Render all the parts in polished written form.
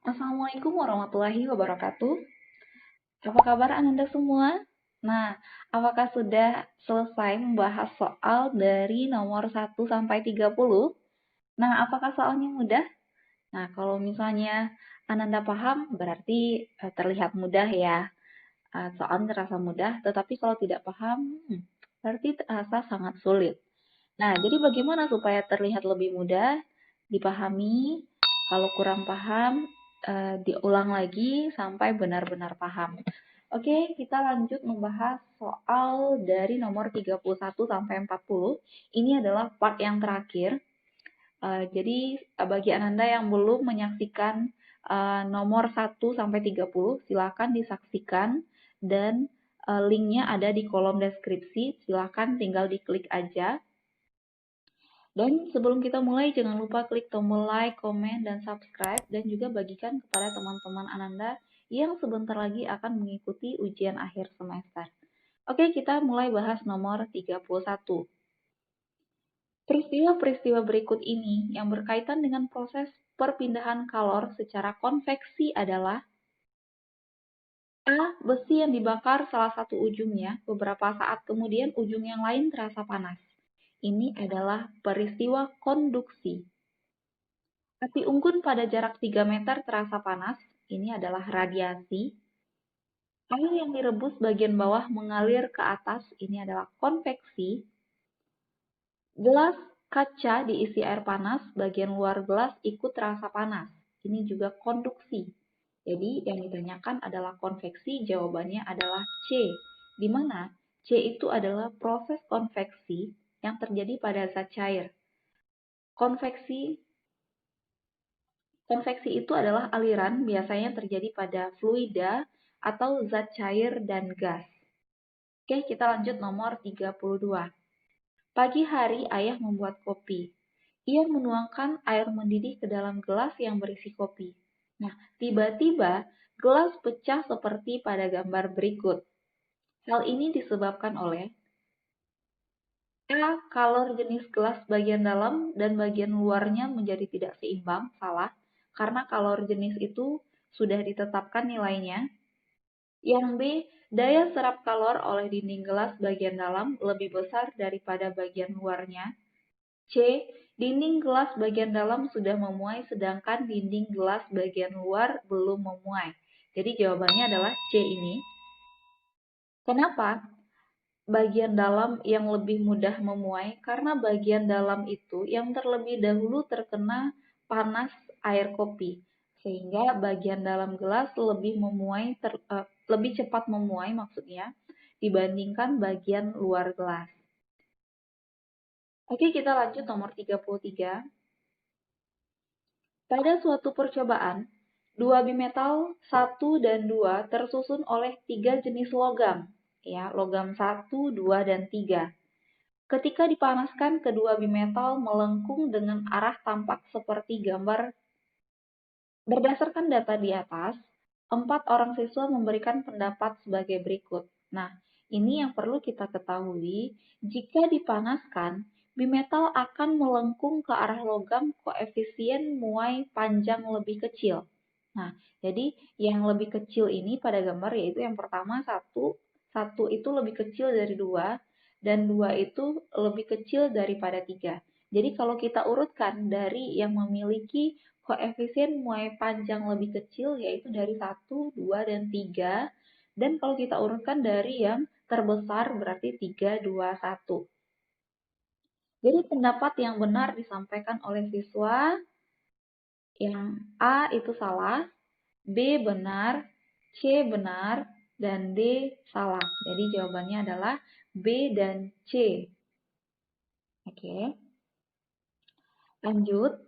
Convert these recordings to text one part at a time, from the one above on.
Assalamualaikum warahmatullahi wabarakatuh. Apa kabar Ananda semua? Nah, apakah sudah selesai membahas soal dari nomor 1 sampai 30? Nah, apakah soalnya mudah? Nah, kalau misalnya Ananda paham, berarti terlihat mudah ya. Soalnya terasa mudah, tetapi kalau tidak paham, berarti terasa sangat sulit. Nah, jadi bagaimana supaya terlihat lebih mudah dipahami? Kalau kurang paham, diulang lagi sampai benar-benar paham. Oke, kita lanjut membahas soal dari nomor 31 sampai 40. Ini adalah part yang terakhir. Jadi, bagi Ananda yang belum menyaksikan nomor 1 sampai 30, silakan disaksikan dan linknya ada di kolom deskripsi. Silakan tinggal diklik aja. Dan sebelum kita mulai, jangan lupa klik tombol like, komen, dan subscribe, dan juga bagikan kepada teman-teman Ananda yang sebentar lagi akan mengikuti ujian akhir semester. Oke, kita mulai bahas nomor 31. Peristiwa-peristiwa berikut ini yang berkaitan dengan proses perpindahan kalor secara konveksi adalah: A. Besi yang dibakar salah satu ujungnya, beberapa saat kemudian ujung yang lain terasa panas. Ini adalah peristiwa konduksi. Api unggun pada jarak 3 meter terasa panas, ini adalah radiasi. Air yang direbus bagian bawah mengalir ke atas, ini adalah konveksi. Gelas kaca diisi air panas, bagian luar gelas ikut terasa panas, ini juga konduksi. Jadi yang ditanyakan adalah konveksi, jawabannya adalah C, di mana C itu adalah proses konveksi yang terjadi pada zat cair. Konveksi Konveksi itu adalah aliran biasanya terjadi pada fluida atau zat cair dan gas. Oke, kita lanjut nomor 32. Pagi hari ayah membuat kopi. Ia menuangkan air mendidih ke dalam gelas yang berisi kopi. Nah, tiba-tiba gelas pecah seperti pada gambar berikut. Hal ini disebabkan oleh: A. Kalor jenis gelas bagian dalam dan bagian luarnya menjadi tidak seimbang, salah, karena kalor jenis itu sudah ditetapkan nilainya. Yang B. Daya serap kalor oleh dinding gelas bagian dalam lebih besar daripada bagian luarnya. C. Dinding gelas bagian dalam sudah memuai sedangkan dinding gelas bagian luar belum memuai. Jadi jawabannya adalah C ini. Kenapa bagian dalam yang lebih mudah memuai? Karena bagian dalam itu yang terlebih dahulu terkena panas air kopi, sehingga bagian dalam gelas lebih cepat memuai maksudnya dibandingkan bagian luar gelas. Oke, kita lanjut nomor 33. Pada suatu percobaan, dua bimetal 1 dan 2 tersusun oleh 3 jenis logam, ya, logam 1, 2, dan 3. Ketika dipanaskan, kedua bimetal melengkung dengan arah tampak seperti gambar. Berdasarkan data di atas, 4 orang siswa memberikan pendapat sebagai berikut. Nah, ini yang perlu kita ketahui, jika dipanaskan, bimetal akan melengkung ke arah logam koefisien muai panjang lebih kecil. Nah, jadi yang lebih kecil ini pada gambar yaitu yang pertama 1, 1 itu lebih kecil dari 2, dan 2 itu lebih kecil daripada 3. Jadi kalau kita urutkan dari yang memiliki koefisien muai panjang lebih kecil yaitu dari 1, 2, dan 3. Dan kalau kita urutkan dari yang terbesar berarti 3, 2, 1. Jadi pendapat yang benar disampaikan oleh siswa yang A itu salah, B benar, C benar, dan D salah. Jadi jawabannya adalah B dan C. Oke. Lanjut.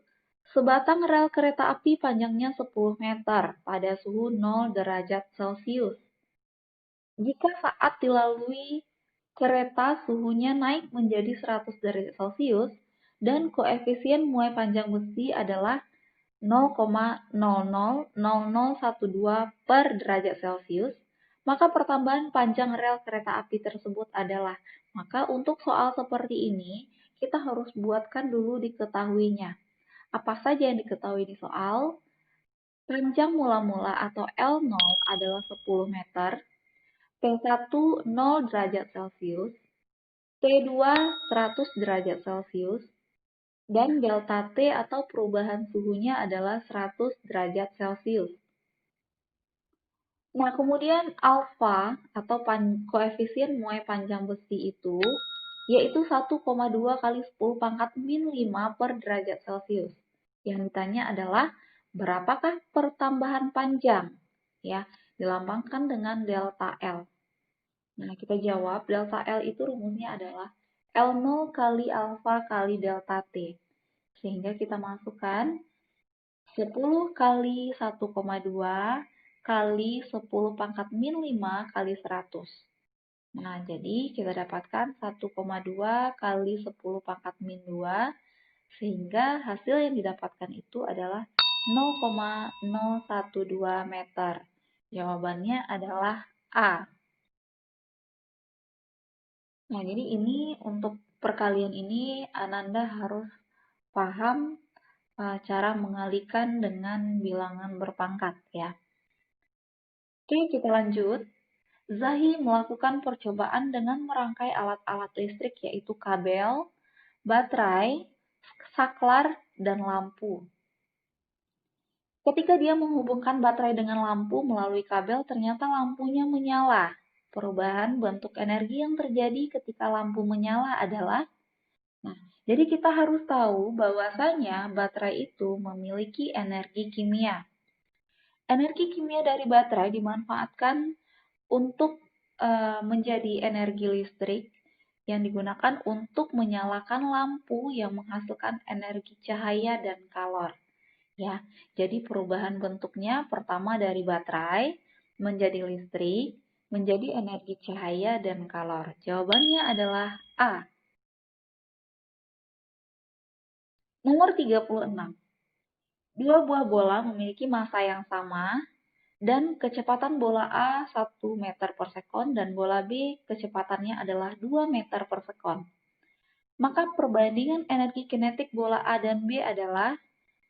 Sebatang rel kereta api panjangnya 10 meter pada suhu 0 derajat Celcius. Jika saat dilalui kereta suhunya naik menjadi 100 derajat Celcius dan koefisien muai panjang besi adalah 0,000012 per derajat Celcius, maka pertambahan panjang rel kereta api tersebut adalah. Maka untuk soal seperti ini, kita harus buatkan dulu diketahuinya. Apa saja yang diketahui di soal? Panjang mula-mula atau L0 adalah 10 meter, T1 0 derajat Celcius, T2 100 derajat Celcius, dan delta T atau perubahan suhunya adalah 100 derajat Celcius. Nah, kemudian alfa atau koefisien muai panjang besi itu yaitu 1,2 kali 10 pangkat min 5 per derajat Celcius. Yang ditanya adalah berapakah pertambahan panjang? Ya, dilambangkan dengan delta L. Nah, kita jawab delta L itu rumusnya adalah L0 kali alfa kali delta T. Sehingga kita masukkan 10 kali 1,2 kali 10 pangkat min 5 kali 100. Nah, jadi kita dapatkan 1,2 kali 10 pangkat min 2, sehingga hasil yang didapatkan itu adalah 0,012 meter. Jawabannya adalah A. Nah, jadi ini untuk perkalian ini Ananda harus paham cara mengalihkan dengan bilangan berpangkat ya. Oke, kita lanjut. Zahi melakukan percobaan dengan merangkai alat-alat listrik yaitu kabel, baterai, saklar, dan lampu. Ketika dia menghubungkan baterai dengan lampu melalui kabel, ternyata lampunya menyala. Perubahan bentuk energi yang terjadi ketika lampu menyala adalah, jadi kita harus tahu bahwasanya baterai itu memiliki energi kimia. Energi kimia dari baterai dimanfaatkan untuk menjadi energi listrik yang digunakan untuk menyalakan lampu yang menghasilkan energi cahaya dan kalor. Ya, jadi perubahan bentuknya pertama dari baterai menjadi listrik, menjadi energi cahaya dan kalor. Jawabannya adalah A. Nomor 36. Dua buah bola memiliki massa yang sama dan kecepatan bola A 1 meter per sekon dan bola B kecepatannya adalah 2 meter per sekon. Maka perbandingan energi kinetik bola A dan B adalah,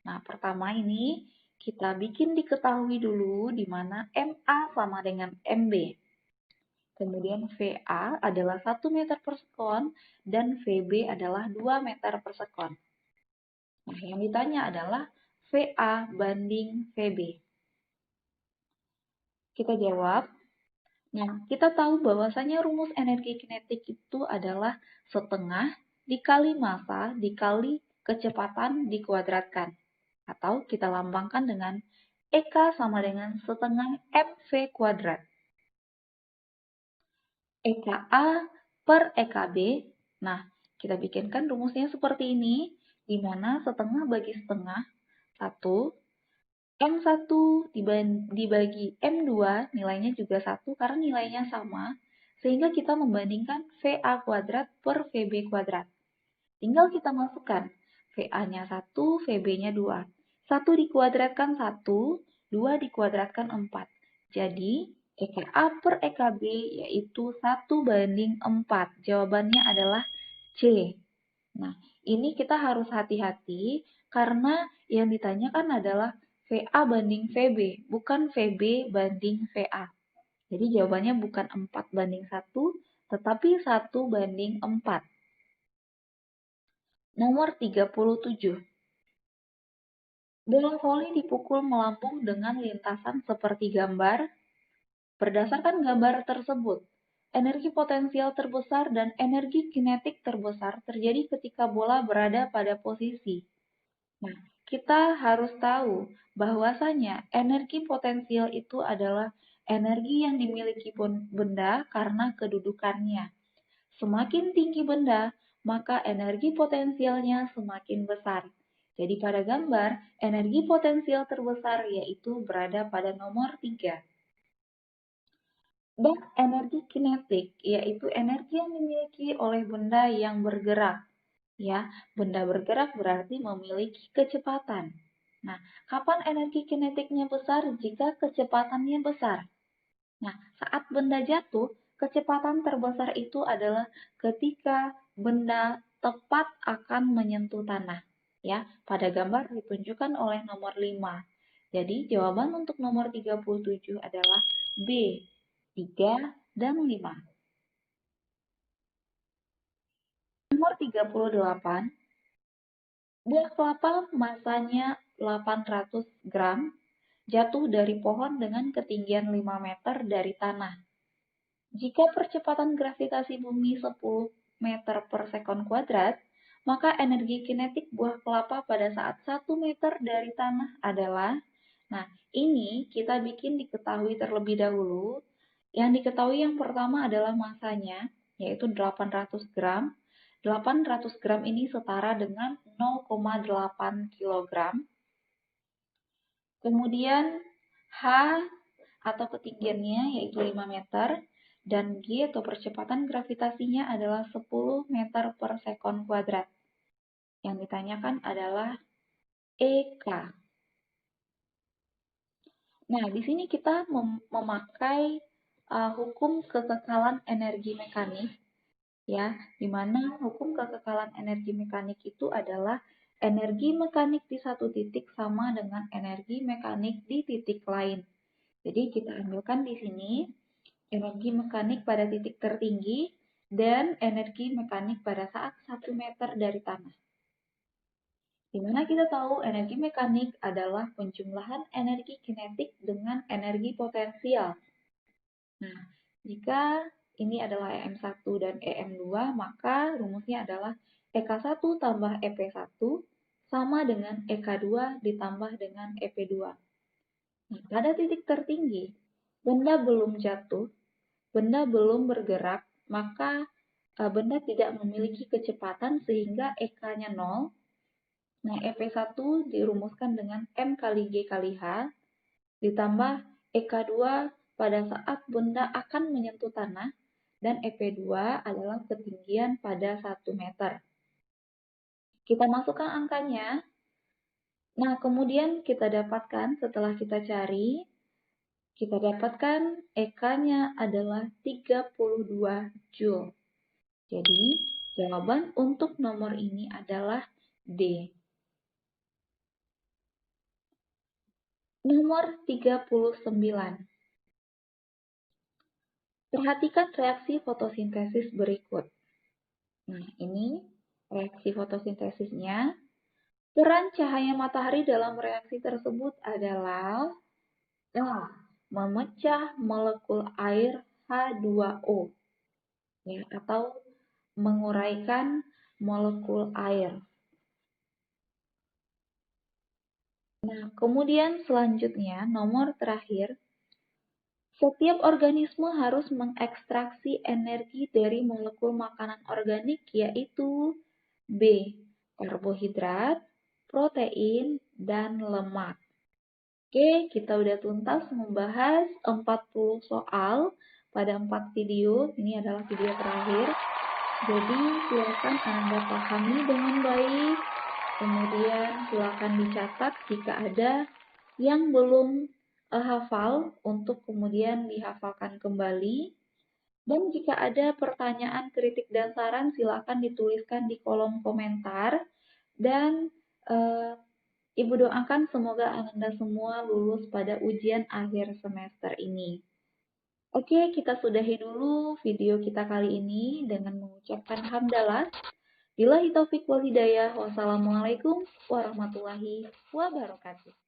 nah pertama ini kita bikin diketahui dulu di mana MA sama dengan MB. Kemudian VA adalah 1 meter per sekon dan VB adalah 2 meter per sekon. Nah, yang ditanya adalah VA banding VB. Kita jawab. Nah, kita tahu bahwasanya rumus energi kinetik itu adalah setengah dikali massa dikali kecepatan dikuadratkan. Atau kita lambangkan dengan EK sama dengan setengah mv kuadrat. EKA per EKB. Nah, kita bikinkan rumusnya seperti ini, di mana setengah bagi setengah, 1, M1 dibagi M2 nilainya juga 1 karena nilainya sama, sehingga kita membandingkan VA kuadrat per VB kuadrat. Tinggal kita masukkan VA-nya 1, VB-nya 2. 1 dikuadratkan 1, 2 dikuadratkan 4. Jadi, EKA per EKB yaitu 1 banding 4. Jawabannya adalah C. Nah, ini kita harus hati-hati karena yang ditanyakan adalah VA banding VB, bukan VB banding VA. Jadi jawabannya bukan 4 banding 1, tetapi 1 banding 4. Nomor 37. Bola voli dipukul melambung dengan lintasan seperti gambar. Berdasarkan gambar tersebut, energi potensial terbesar dan energi kinetik terbesar terjadi ketika bola berada pada posisi. Nah, kita harus tahu bahwasanya energi potensial itu adalah energi yang dimiliki benda karena kedudukannya. Semakin tinggi benda, maka energi potensialnya semakin besar. Jadi pada gambar, energi potensial terbesar yaitu berada pada nomor 3. Dan energi kinetik yaitu energi yang dimiliki oleh benda yang bergerak. Ya, benda bergerak berarti memiliki kecepatan. Nah, kapan energi kinetiknya besar? Jika kecepatannya besar. Nah, saat benda jatuh, kecepatan terbesar itu adalah ketika benda tepat akan menyentuh tanah. Ya, pada gambar ditunjukkan oleh nomor 5. Jadi jawaban untuk nomor 37 adalah B, 3 dan 5. Nomor 38, buah kelapa masanya 800 gram jatuh dari pohon dengan ketinggian 5 meter dari tanah. Jika percepatan gravitasi bumi 10 meter per sekon kuadrat, maka energi kinetik buah kelapa pada saat 1 meter dari tanah adalah, nah ini kita bikin diketahui terlebih dahulu. Yang diketahui yang pertama adalah masanya, yaitu 800 gram. 800 gram ini setara dengan 0,8 kg. Kemudian H atau ketinggiannya yaitu 5 meter, dan G atau percepatan gravitasinya adalah 10 meter per sekon kuadrat. Yang ditanyakan adalah EK. Nah, di sini kita memakai hukum kekekalan energi mekanik, ya, di mana hukum kekekalan energi mekanik itu adalah energi mekanik di satu titik sama dengan energi mekanik di titik lain. Jadi kita ambilkan di sini energi mekanik pada titik tertinggi dan energi mekanik pada saat 1 meter dari tanah. Di mana kita tahu energi mekanik adalah penjumlahan energi kinetik dengan energi potensial. Nah, jika ini adalah EM1 dan EM2, maka rumusnya adalah EK1 tambah EP1 sama dengan EK2 ditambah dengan EP2. Nah, pada titik tertinggi, benda belum jatuh, benda belum bergerak, maka benda tidak memiliki kecepatan sehingga EK-nya 0. Nah, EP1 dirumuskan dengan M kali G kali H, ditambah EK2 pada saat benda akan menyentuh tanah, dan EP2 adalah ketinggian pada 1 meter. Kita masukkan angkanya. Nah, kemudian kita dapatkan setelah kita cari, kita dapatkan EK-nya adalah 32 Joule. Jadi, jawaban untuk nomor ini adalah D. Nomor 39. Perhatikan reaksi fotosintesis berikut. Nah, ini reaksi fotosintesisnya. Peran cahaya matahari dalam reaksi tersebut adalah A. Memecah molekul air H2O, ya, atau menguraikan molekul air. Nah, kemudian selanjutnya, nomor terakhir, setiap organisme harus mengekstraksi energi dari molekul makanan organik, yaitu B. Karbohidrat, protein, dan lemak. Oke, kita udah tuntas membahas 40 soal pada 4 video. Ini adalah video terakhir. Jadi, silakan Anda pahami dengan baik. Kemudian, silakan dicatat jika ada yang belum hafal untuk kemudian dihafalkan kembali. Dan jika ada pertanyaan, kritik, dan saran, silakan dituliskan di kolom komentar. Dan Ibu doakan semoga Anda semua lulus pada ujian akhir semester ini. Oke, kita sudahi dulu video kita kali ini dengan mengucapkan hamdalah. Billahi taufiq wal hidayah. Wassalamualaikum warahmatullahi wabarakatuh.